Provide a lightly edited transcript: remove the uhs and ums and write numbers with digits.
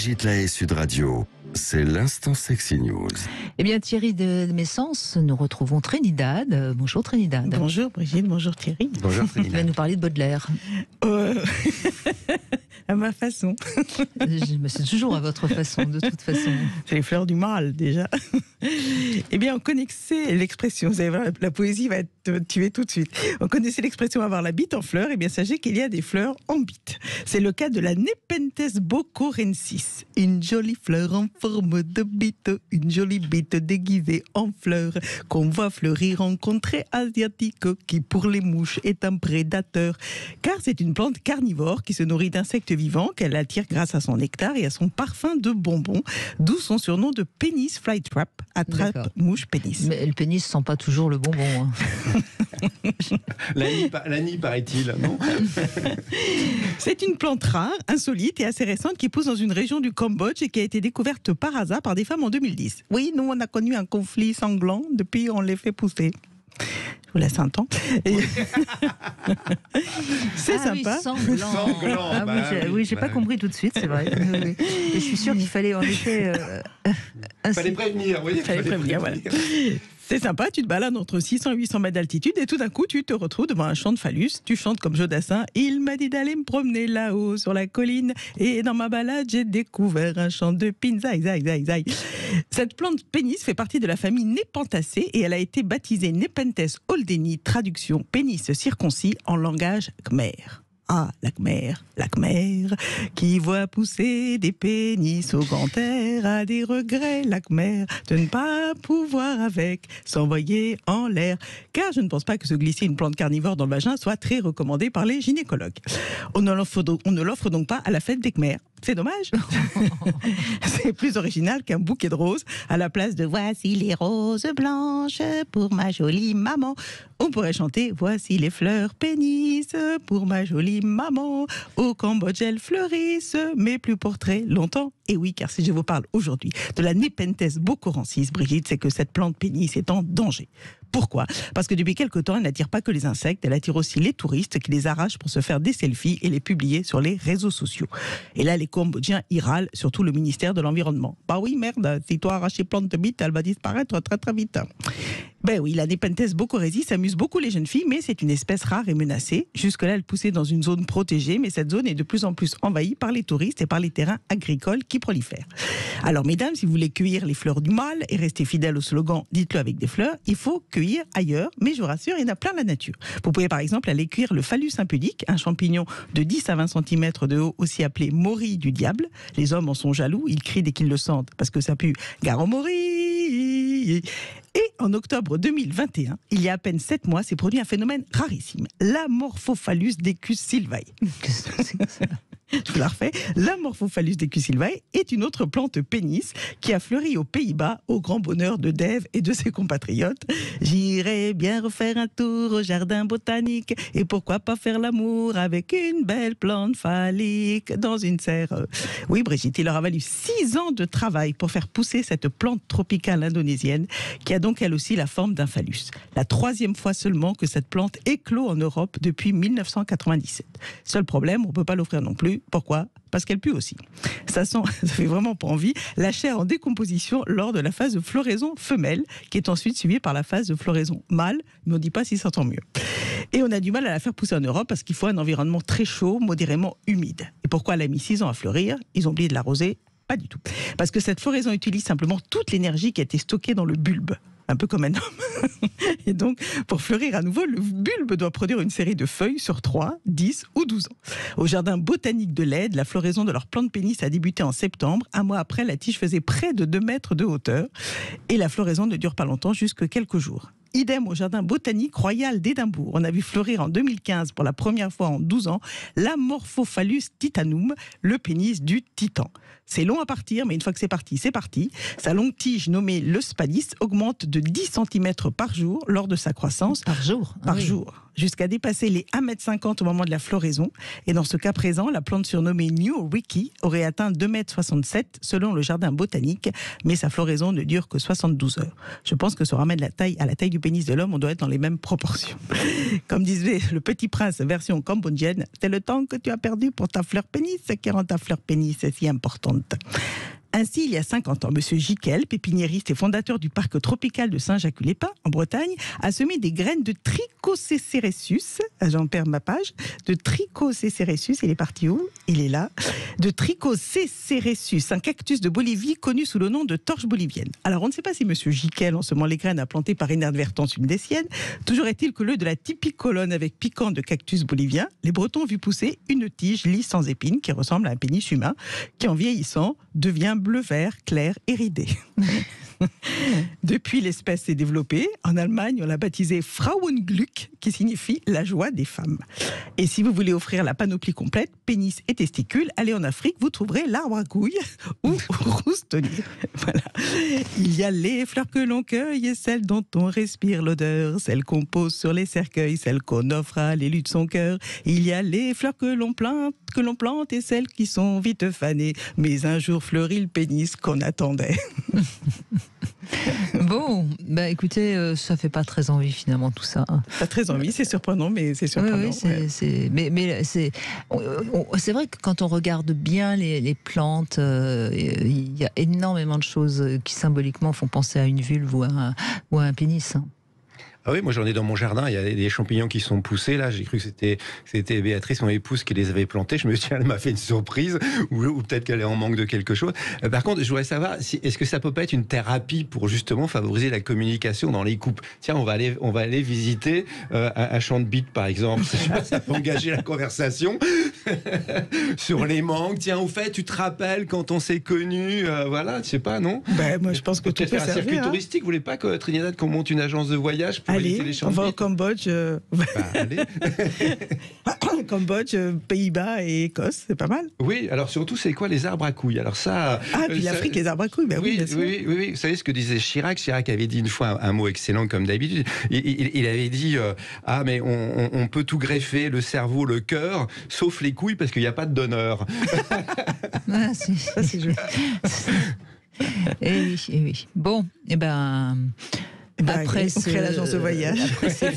Brigitte Lahaie, Sud Radio. C'est l'instant Sexy News. Eh bien Thierry de Messens, nous retrouvons Trinidad. Bonjour Trinidad. Bonjour Brigitte, bonjour Thierry. Bonjour Tu vas Trinidad. nous parler de Baudelaire. À ma façon. C'est toujours à votre façon, de toute façon. C'est les fleurs du mal déjà. Eh bien on connaissait l'expression, vous allez voir, la poésie va te tuer tout de suite. On connaissait l'expression avoir la bite en fleurs, et bien sachez qu'il y a des fleurs en bite. C'est le cas de la Nepenthes bocorensis, une jolie fleur en forme de bite, une jolie bite déguisée en fleur, qu'on voit fleurir en contrée asiatique, qui pour les mouches est un prédateur, car c'est une plante carnivore qui se nourrit d'insectes vivants qu'elle attire grâce à son nectar et à son parfum de bonbons, d'où son surnom de pénis flytrap, attrape D'accord. mouche pénis. Mais le pénis sent pas toujours le bonbon. Hein. La nid, paraît-il, non? C'est une plante rare, insolite et assez récente qui pousse dans une région du Cambodge et qui a été découverte par hasard par des femmes en 2010. Oui, nous on a connu un conflit sanglant, depuis on les fait pousser. Je vous laisse un temps. Et... c'est sympa. Oui, sanglant. Ah, oui, j'ai pas compris tout de suite, c'est vrai. Oui. Et je suis sûre qu'il fallait en effet... Fallait prévenir, oui. Fallait prévenir, voilà. C'est sympa, tu te balades entre 600 et 800 mètres d'altitude et tout d'un coup tu te retrouves devant un champ de phallus, tu chantes comme Jodassin. Il m'a dit d'aller me promener là-haut sur la colline et dans ma balade j'ai découvert un champ de pins. Zai. Cette plante pénis fait partie de la famille Nepentacées et elle a été baptisée Nepenthes holdeni, traduction pénis circoncis en langage khmer. Ah, la Khmer, qui voit pousser des pénis au grand air, a des regrets, la Khmer, de ne pas pouvoir avec s'envoyer en l'air. Car je ne pense pas que se glisser une plante carnivore dans le vagin soit très recommandé par les gynécologues. On ne l'offre donc pas à la fête des Khmer. C'est dommage. C'est plus original qu'un bouquet de roses à la place de « Voici les roses blanches pour ma jolie maman ». On pourrait chanter « Voici les fleurs pénis pour ma jolie maman ». Au Cambodge, elles fleurissent, mais plus pour très longtemps. Et oui, car si je vous parle aujourd'hui de la Nepenthes bocorensis, Brigitte, c'est que cette plante pénis est en danger. Pourquoi ? Parce que depuis quelque temps, elle n'attire pas que les insectes, elle attire aussi les touristes qui les arrachent pour se faire des selfies et les publier sur les réseaux sociaux. Et là, les Cambodgiens y râlent, surtout le ministère de l'Environnement. Bah oui, merde, si toi arraches plante de bite, elle va disparaître très très vite. Ben oui, la Nepenthes bocorensis amuse beaucoup les jeunes filles, mais c'est une espèce rare et menacée. Jusque-là, elle poussait dans une zone protégée, mais cette zone est de plus en plus envahie par les touristes et par les terrains agricoles qui prolifèrent. Alors, mesdames, si vous voulez cueillir les fleurs du mal et rester fidèle au slogan « Dites-le avec des fleurs », il faut cueillir ailleurs, mais je vous rassure, il y en a plein la nature. Vous pouvez par exemple aller cueillir le phallus impudique, un champignon de 10 à 20 cm de haut, aussi appelé mori du diable. Les hommes en sont jaloux, ils crient dès qu'ils le sentent, parce que ça pue « Garomori ». Et en octobre 2021, il y a à peine 7 mois, s'est produit un phénomène rarissime, l'Amorphophallus decus sylvae. Qu'est-ce que c'est que ça ? Je vous la refais. L'Amorphophallus decus sylvae est une autre plante pénis qui a fleuri aux Pays-Bas au grand bonheur de Dave et de ses compatriotes. J'irai bien refaire un tour au jardin botanique et pourquoi pas faire l'amour avec une belle plante phallique dans une serre. Oui, Brigitte, il leur a valu 6 ans de travail pour faire pousser cette plante tropicale indonésienne qui a donc elle aussi la forme d'un phallus. La 3e fois seulement que cette plante éclot en Europe depuis 1997. Seul problème, on ne peut pas l'offrir non plus. Pourquoi ? Parce qu'elle pue aussi. Ça fait vraiment pas envie. La chair en décomposition lors de la phase de floraison femelle, qui est ensuite suivie par la phase de floraison mâle, mais on ne dit pas si ça sent mieux. Et on a du mal à la faire pousser en Europe parce qu'il faut un environnement très chaud, modérément humide. Et pourquoi elle a mis 6 ans à fleurir ? Ils ont oublié de l'arroser ? Pas du tout. Parce que cette floraison utilise simplement toute l'énergie qui a été stockée dans le bulbe. Un peu comme un homme. Et donc, pour fleurir à nouveau, le bulbe doit produire une série de feuilles sur 3, 10 ou 12 ans. Au jardin botanique de l'Aide, la floraison de leur plante pénis a débuté en septembre. Un mois après, la tige faisait près de 2 mètres de hauteur. Et la floraison ne dure pas longtemps, jusque quelques jours. Idem au jardin botanique royal d'Édimbourg. On a vu fleurir en 2015 pour la première fois en 12 ans l'Amorphophallus titanum, le pénis du titan. C'est long à partir, mais une fois que c'est parti, c'est parti. Sa longue tige nommée le spadis augmente de 10 cm par jour lors de sa croissance. Par jour ? Par jour. jusqu'à dépasser les 1,50 m au moment de la floraison. Et dans ce cas présent, la plante surnommée New Ricky aurait atteint 2,67 m selon le jardin botanique, mais sa floraison ne dure que 72 heures. Je pense que ça ramène à la taille du pénis de l'homme, on doit être dans les mêmes proportions. Comme disait le Petit Prince version cambodgienne, c'est le temps que tu as perdu pour ta fleur pénis qui rend ta fleur pénis si importante. Ainsi, il y a 50 ans, M. Jiquel, pépiniériste et fondateur du parc tropical de Saint-Jacques-les-Pins, en Bretagne, a semé des graines de Trichoceresus, j'en perds ma page, de Trichoceresus, il est parti où? Il est là. De Trichoceresus, un cactus de Bolivie connu sous le nom de torche bolivienne. Alors, on ne sait pas si M. Jiquel, en semant les graines, a planté par inadvertance une des siennes. Toujours est-il que le de la typique colonne avec piquant de cactus bolivien, les Bretons ont vu pousser une tige lisse sans épines qui ressemble à un pénis humain, qui en vieillissant devient bleu-vert, clair et ridé. Depuis, l'espèce s'est développée. En Allemagne, on l'a baptisée Frauenglück, qui signifie la joie des femmes. Et si vous voulez offrir la panoplie complète, pénis et testicules, allez en Afrique, vous trouverez l'arbre à couilles ou roustonnier. Voilà. Il y a les fleurs que l'on cueille et celles dont on respire l'odeur, celles qu'on pose sur les cercueils, celles qu'on offre à l'élu de son cœur. Il y a les fleurs que l'on plante et celles qui sont vite fanées. Mais un jour fleurit le pénis qu'on attendait. Bon, bah écoutez, ça fait pas très envie finalement tout ça. Pas très envie, c'est surprenant, mais c'est surprenant. Oui, mais c'est vrai que quand on regarde bien les plantes, il y a énormément de choses qui symboliquement font penser à une vulve ou à un pénis. Ah oui, moi j'en ai dans mon jardin, il y a des champignons qui sont poussés, là j'ai cru que c'était Béatrice, mon épouse, qui les avait plantés, je me suis dit, elle m'a fait une surprise, ou peut-être qu'elle est en manque de quelque chose. Par contre, je voudrais savoir, est-ce que ça peut pas être une thérapie pour justement favoriser la communication dans les couples? Tiens, on va aller visiter un champ de bites par exemple, ça peut engager la conversation sur les manques. Tiens, au fait, tu te rappelles quand on s'est connus, voilà, je sais pas, non? Ben, moi je pense que tout peut faire un circuit touristique, vous voulez pas que Trinidad qu'on monte une agence de voyage pour allez, on va au Cambodge. Allez. Cambodge, Pays-Bas et Écosse, c'est pas mal. Oui, alors surtout, c'est quoi les arbres à couilles? Alors ça. Puis l'Afrique, les arbres à couilles, ben oui, bien sûr. Oui. Vous savez ce que disait Chirac? Chirac avait dit une fois un mot excellent comme d'habitude. Il avait dit mais on peut tout greffer, le cerveau, le cœur, sauf les couilles parce qu'il n'y a pas de donneur. Ça c'est joli. Eh oui. Bon, après on crée l'agence de voyage.